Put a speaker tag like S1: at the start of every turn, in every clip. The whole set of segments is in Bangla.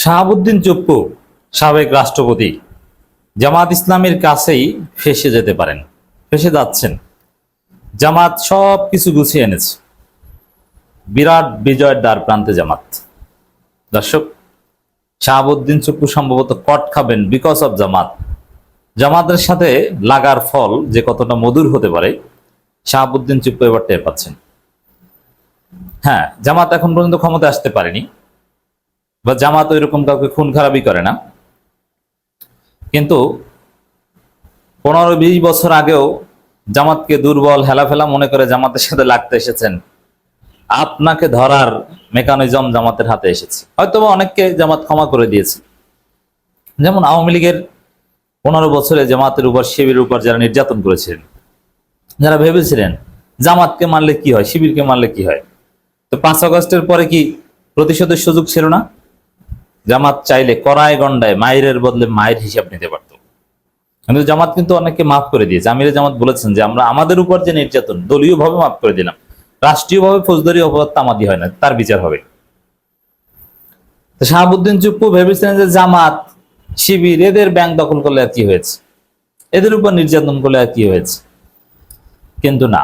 S1: শাহাবুদ্দিন চুপ্পু সাবেক রাষ্ট্রপতি জামাত ইসলামের কাছেই ফেঁসে যেতে পারেন, ফেঁসে যাচ্ছেন। জামাত সব কিছু গুছিয়ে এনেছে, বিরাট বিজয়ের দ্বার প্রান্তে জামাত। দর্শক, শাহাবুদ্দিন চুপ্পু সম্ভবত কট খাবেন বিকজ অফ জামাত। জামাতের সাথে লাগার ফল যে কতটা মধুর হতে পারে শাহাবুদ্দিন চুপ্পু এবার টের পাচ্ছেন। হ্যাঁ, জামাত এখন পর্যন্ত ক্ষমতায় আসতে পারেনি, বা জামাত ওই রকম কাউকে খুন খারাপই করে না, কিন্তু 15-20 বছর আগেও জামাতকে দুর্বল হেলাফেলা মনে করে জামাতের সাথে লাগতে এসেছেন। আপনাকে ধরার মেকানিজম জামাতের হাতে এসেছে। হয়তোবা অনেককে জামাত ক্ষমা করে দিয়েছে, যেমন আওয়ামী লীগের 15 বছরে জামাতের উপর, শিবিরের উপর যারা নির্যাতন করেছিলেন, যারা ভেবেছিলেন জামাতকে মারলে কি হয়, শিবিরকে মারলে কি হয়, তো 5 আগস্টের পরে কি প্রতিশোধের সুযোগ ছিল না? জামাত চাইলে কড়ায় গন্ডায় মায়ের বদলে মায়ের হিসাব নিতে পারত, কিন্তু জামাত কিন্তু অনেককে মাফ করে দিয়েছে। আমিরে জামাত বলেছেন যে আমরা আমাদের উপর যে নির্যাতন দলীয় ভাবে মাফ করে দিলাম, রাষ্ট্রীয় ভাবে ফৌজদারি অপরাধ তামাদি হয় না, তার বিচার হবে। শাহাবুদ্দিন চুপ্পু ভেবেছিলেন যে জামাত, শিবির এদের ব্যাংক দখল করলে আর কি হয়েছে, এদের উপর নির্যাতন করলে আর কি হয়েছে, কিন্তু না।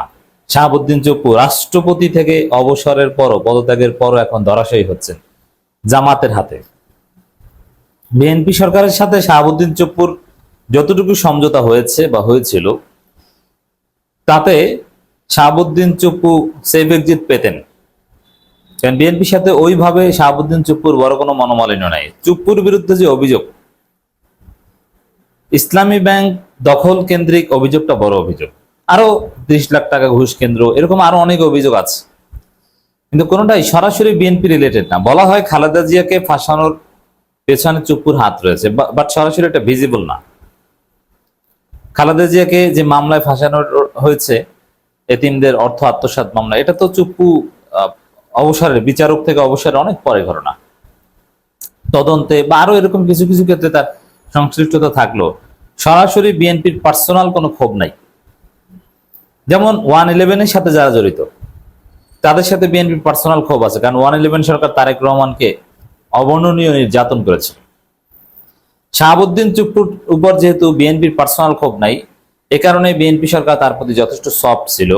S1: শাহাবুদ্দিন চুপ্পু রাষ্ট্রপতি থেকে অবসরের পরও, পদত্যাগের পরও এখন ধরাশয়ী হচ্ছেন জামাতের হাতে। বিএনপি সরকারের সাথে শাহাবুদ্দিন চুপ্পুর যতটুকু সমঝোতা হয়েছে বা হয়েছিল, তাতে শাহাবুদ্দিন চুপ্পু সেফ এক্সিট পেতেন, কারণ বিএনপির সাথে ওইভাবে শাহাবুদ্দিন চুপ্পুর বড় কোনো মনোমালিন্য নাই। চুপ্পুর বিরুদ্ধে যে অভিযোগ, ইসলামী ব্যাংক দখল কেন্দ্রিক অভিযোগটা বড় অভিযোগ, আরো 30 লাখ টাকা ঘুষ কেন্দ্র, এরকম আরো অনেক অভিযোগ আছে, কিন্তু কোনোটাই সরাসরি বিএনপি রিলেটেড না। বলা হয় খালেদা জিয়াকে ফাঁসানোর পেছনে চুপ্পুর হাত রয়েছে, বাট সরাসরি এটা ভিজিবল না। খালেদা জিয়াকে যে মামলায় ফাঁসানো হয়েছে, এতিমদের অর্থ আত্মসাৎ মামলা, এটা তো চুপ্পু অবসরের, বিচারক থেকে অবসরের অনেক পরে ঘটনা। তদন্তে বা আরো এরকম কিছু কিছু ক্ষেত্রে তার সংশ্লিষ্টতা থাকলো, সরাসরি বিএনপির পার্সোনাল কোনো ক্ষোভ নাই। যেমন 111-এর সাথে যারা জড়িত, তাদের সাথে বিএনপির পার্সোনাল ক্ষোভ আছে, কারণ 111 সরকার তারেক রহমানকে অবর্ণনীয় নির্যাতন করেছে। শাহাবুদ্দিন চুপ্পুর উপর যেহেতু বিএনপির পার্সোনাল ক্ষোভ নাই, এ কারণে বিএনপি সরকার তার প্রতি যথেষ্ট সফট ছিল।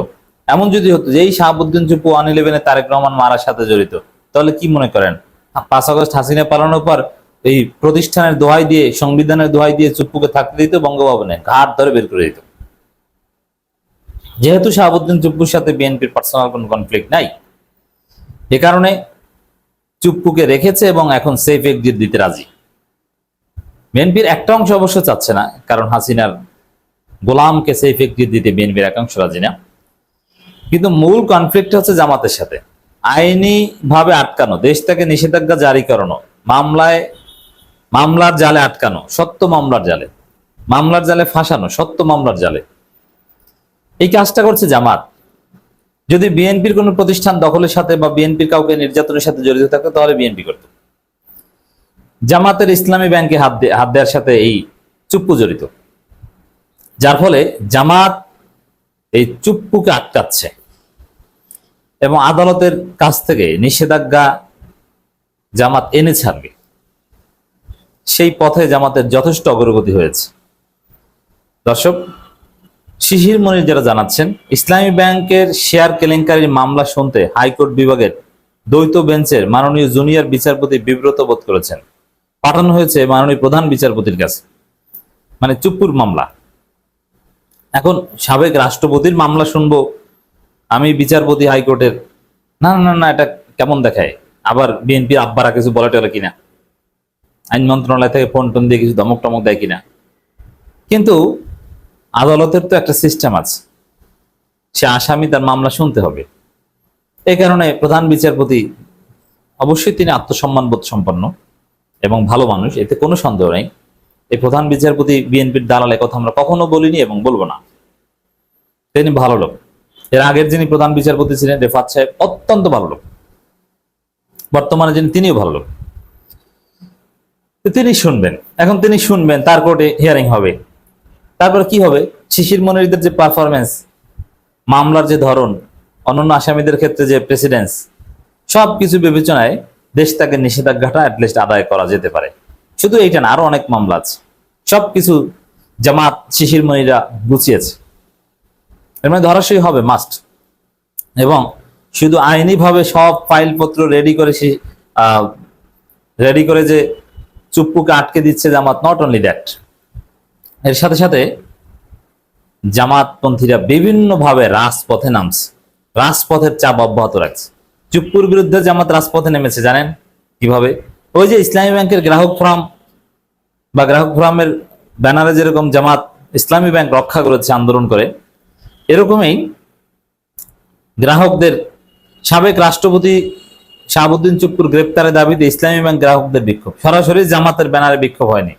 S1: এমন যদি হতো যে এই শাহাবুদ্দিন চুপ্পু 111-এ তারেক রহমান মারার সাথে জড়িত, তাহলে কি মনে করেন 5 আগস্ট হাসিনা পালানোর পর এই প্রতিষ্ঠানের দোহাই দিয়ে, সংবিধানের দোহাই দিয়ে চুপ্পুকে থাকতে দিত বঙ্গভবনে, ঘাট ধরে বের করে দিত। যেহেতু শাহাবুদ্দিন চুপ্পুর সাথে বিএনপির পার্সোনাল কোনো কনফ্লিক্ট নাই, এ কারণে চুপ্পুকে রেখেছে এবং এখন সেফ এক্সিট দিতে রাজি। বিএনপির একটা অংশ অবশ্য চাচ্ছে না, কারণ হাসিনার গোলামকে সেফ এক্সিট দিতে বিএনপির একাংশ রাজি না, কিন্তু মূল কনফ্লিক্ট হচ্ছে জামাতের সাথে। আইনি ভাবে আটকানো, দেশ থেকে নিষেধাজ্ঞা জারি করানো, মামলার জালে আটকানো, সত্য মামলার জালে ফাঁসানো, সত্য মামলার জালে, এই কাজটা করছে জামাত। যদি বিএনপির কোন প্রতিষ্ঠান দখলের সাথে বা বিএনপির কাউকে নির্যাতনের সাথে জড়িত থাকতো, তাহলে বিএনপি করত। জামাতের ইসলামী ব্যাংকে হাত দেওয়ার সাথে এই চুপ্পু জড়িত, যার ফলে জামাত এই চুপ্পুকে আটকাচ্ছে এবং আদালতের কাছ থেকে নিষেধাজ্ঞা জামাত এনে ছাড়বে, সেই পথে জামাতের যথেষ্ট অগ্রগতি হয়েছে। দর্শক, শিশির মনির যারা জানাচ্ছেন, ইসলামী ব্যাংকের শেয়ার কেলেঙ্কারির মামলা শুনতে হাইকোর্ট বিভাগের দ্বৈত বেঞ্চের মাননীয় জুনিয়র বিচারপতি বিব্রত বোধ করেছেন। পাঠানো হয়েছে মাননীয় প্রধান বিচারপতির কাছে, মানে চুপ্পুর মামলা। এখন সাবেক রাষ্ট্রপতির মামলা শুনবো আমি বিচারপতি হাইকোর্টের, না না না, এটা কেমন দেখায়? আবার বিএনপির আব্বারা কিছু বলে টলে কিনা, আইন মন্ত্রণালয় থেকে ফোন টোন দিয়ে কিছু ধমক টমক দেয় কিনা। কিন্তু আদালতের তো একটা সিস্টেম আছে, সে আসামি, তার মামলা শুনতে হবে। এই কারণে প্রধান বিচারপতি, অবশ্যই তিনি আত্মসম্মানবোধ সম্পন্ন এবং ভালো মানুষ, এতে কোনো সন্দেহ নেই। এই প্রধান বিচারপতি বিএনপির দালাল, কথা আমরা কখনো বলিনি এবং বলবো না। তিনি ভালো লোক। এর আগের যিনি প্রধান বিচারপতি ছিলেন রেফাত সাহেব, অত্যন্ত ভালো লোক। বর্তমানে যিনি, তিনিও ভালো লোক। তিনি শুনবেন, এখন তিনি শুনবেন, তার কোর্টে হিয়ারিং হবে। তারপরে কি হবে? শিশির মনিরদের যে পারফরমেন্স, মামলার যে ধরন, অন্যান্য আসামিদের ক্ষেত্রে যে প্রেসিডেন্স, সবকিছু বিবেচনায় দেশ থেকে নিষেধাজ্ঞাটা অ্যাটলিস্ট আদায় করা যেতে পারে। শুধু এইটা না, আরো অনেক মামলা আছে। সবকিছু জামাত শিশির মনিরা গুছিয়েছে। এর মানে ধরাশয়ী হবে মাস্ট। এবং শুধু আইনি ভাবে সব ফাইলপত্র রেডি করে যে চুপ্পুকে আটকে দিচ্ছে জামাত, নট অনলি দ্যাট, এর সাথে সাথে জামাতপন্থীরা বিভিন্ন ভাবে রাজপথে নামছে, রাজপথের চাপ অব্যাহত রাখছে। চুপ্পুর বিরুদ্ধে জামাত রাজপথে নেমেছে জানেন কিভাবে? ওই যে ইসলামী ব্যাংকের গ্রাহক ফোরাম বা গ্রাহক ফোরামের ব্যানারে যেরকম জামাত ইসলামী ব্যাংক রক্ষা করেছে আন্দোলন করে, এরকমই গ্রাহকদের সাবেক রাষ্ট্রপতি শাহাবুদ্দিন চুপ্পুর গ্রেপ্তারের দাবিতে ইসলামী ব্যাংক গ্রাহকদের বিক্ষোভ, সরাসরি জামাতের ব্যানারে বিক্ষোভ হয়নি।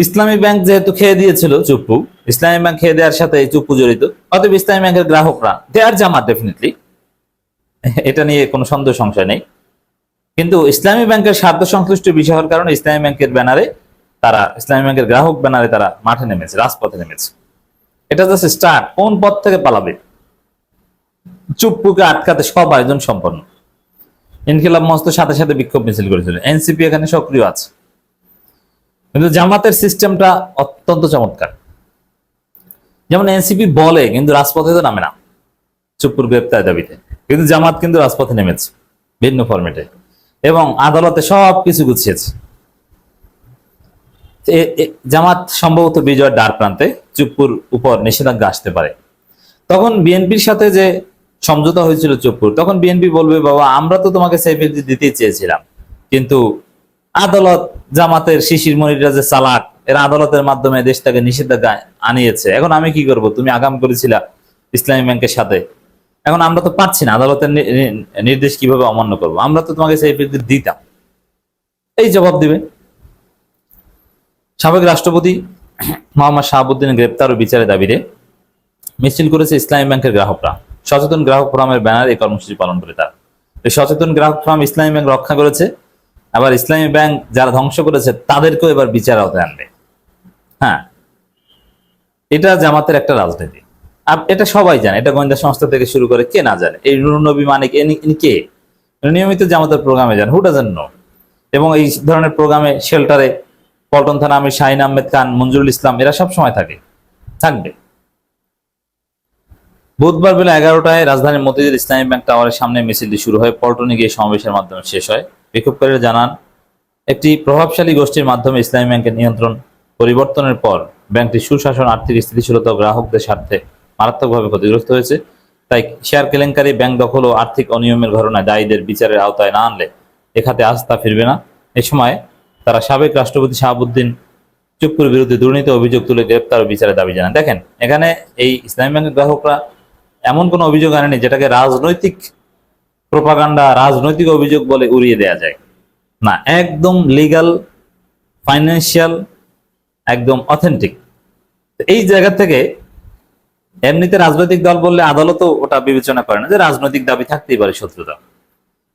S1: ইসলামী ব্যাংক যেহেতু খেয়ে দিয়েছিল চুপ্পু, ইসলামী ব্যাংক খেয়ে দেওয়ার সাথে চুপ্পু জড়িত, অতএব ইসলামী ব্যাংকের গ্রাহকরা দে আর জামাত ডেফিনেটলি, এটা নিয়ে কোনো সন্দেহ সংশয় নেই। কিন্তু ইসলামী ব্যাংকের স্বার্থ সংশ্লিষ্ট বিষয় হওয়ার কারণে ইসলামী ব্যাংকের ব্যানারে তারা, ইসলামী ব্যাংকের গ্রাহক ব্যানারে তারা মাঠে নেমেছে, রাজপথে নেমেছে। এটা জাস্ট স্টার্ট। কোন পথ থেকে পালাবে? চুপ্পুকে আটকাতে সব আয়োজন সম্পন্ন। ইনকিলাব মঞ্চ সাথে সাথে বিক্ষোভ মিছিল করেছিল, এনসিপি এখানে সক্রিয় আছে। কিন্তু জামাতের সিস্টেমটা অত্যন্ত চমৎকার। যেমন এনসিপি বলে কিন্তু রাজপথে তো নামে না চুপ্পুর গ্রেপ্তার দাবিতে, কিন্তু জামাত কিন্তু রাজপথে নেমেছে ভিন্ন ফরম্যাটে এবং আদালতে সব কিছু গুছিয়েছে। জামাত সম্ভবত বিজয়ের দ্বার প্রান্তে, চুপ্পুর উপর নিষেধাজ্ঞা আসতে পারে। তখন বিএনপির সাথে যে সমঝোতা হয়েছিল চুপ্পুর, তখন বিএনপি বলবে বাবা আমরা তো তোমাকে সেফ এক্সিট দিতেই চেয়েছিলাম, কিন্তু আদালত, জামাতের শিশির মনিরা যে চালাক, এরা আদালতের মাধ্যমে দেশটাকে নিষেধাজ্ঞা আনিয়েছে। এখন আমি কি করব? তুমি আগাম করেছিলা ইসলামী ব্যাংকের সাথে, এখন আমরা তো পারছি না, আদালতের নির্দেশ কিভাবে অমান্য করব? আমরা তো তোমাকে সেফ এক্সিট দিতাম, এই জবাব দিবে। সাবেক রাষ্ট্রপতি মোহাম্মদ শাহাবুদ্দিনের গ্রেপ্তার ও বিচারের দাবিতে মিছিল করেছে ইসলামী ব্যাংকের গ্রাহকরা। সচেতন গ্রাহক ফোরামের ব্যানার এই কর্মসূচি পালন করে তারা। এই সচেতন গ্রাহক ফোরাম ইসলামী ব্যাংক রক্ষা করেছে, আবার ইসলামী ব্যাংক যারা ধ্বংস করেছে তাদেরকেও এবার বিচার আওতায় আনবে। হ্যাঁ, এটা জামাতের একটা রাজনীতি, আর এটা সবাই জানে, এটা গোয়েন্দা সংস্থা থেকে শুরু করে কে না জানে। এই নুরুন নবী মানিক ইনি কে? নিয়মিত জামাতের প্রোগ্রামে যান, হু ডাজন্ট নো। এবং এই ধরনের প্রোগ্রামে শেল্টারে পল্টন থানা আমির শাহিন আহমেদ খান, মঞ্জুরুল ইসলাম, এরা সব সময় থাকবে। বুধবার বেলা 11টায় রাজধানীর মতিঝিল ইসলামী ব্যাংক টাওয়ারের সামনে মিছিলটি শুরু হয়, পল্টনে গিয়ে সমাবেশের মাধ্যমে শেষ হয়। বিক্ষোভকারীরা জানান, একটি প্রভাবশালী গোষ্ঠীর মাধ্যমে ইসলামী ব্যাংকের নিয়ন্ত্রণ পরিবর্তনের পর ব্যাংকটির সুশাসন, আর্থিক স্থিতিশীলতা ও গ্রাহকদের স্বার্থে মারাত্মকভাবে ক্ষতিগ্রস্ত হয়েছে। তাই শেয়ার কেলেঙ্কারি, ব্যাংক দখল ও আর্থিক অনিয়মের ঘটনায় দায়ীদের বিচারের আওতায় না আনলে এ খাতে আস্থা ফিরবে না। এ সময় তারা সাবেক রাষ্ট্রপতি শাহাবুদ্দিন চুপ্পুর বিরুদ্ধে দুর্নীতি অভিযোগ তুলে গ্রেপ্তার ও বিচারের দাবি জানান। দেখেন, এখানে এই ইসলামী ব্যাংকের গ্রাহকরা এমন কোন অভিযোগ আনেনি যেটাকে রাজনৈতিক প্রোপাগান্ডা, রাজনৈতিক অভিযোগ বলে উড়িয়ে দেয়া যায় না। একদম লিগ্যাল, ফাইন্যান্সিয়াল, একদম অথেন্টিক। এই জায়গা থেকে এমনিতে রাজনৈতিক দল বললে আদালতও ওটা বিবেচনা করে না যে রাজনৈতিক দাবি থাকতেই পারে, শত্রুতা,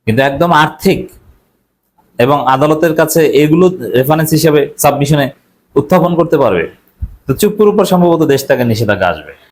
S1: কিন্তু একদম আর্থিক এবং আদালতের কাছে এগুলো রেফারেন্স হিসেবে সাবমিশনে উত্থাপন করতে পারবে। তো চুপ্পুর উপর সম্ভবত দেশ থেকে নিষেধাজ্ঞা আসবে।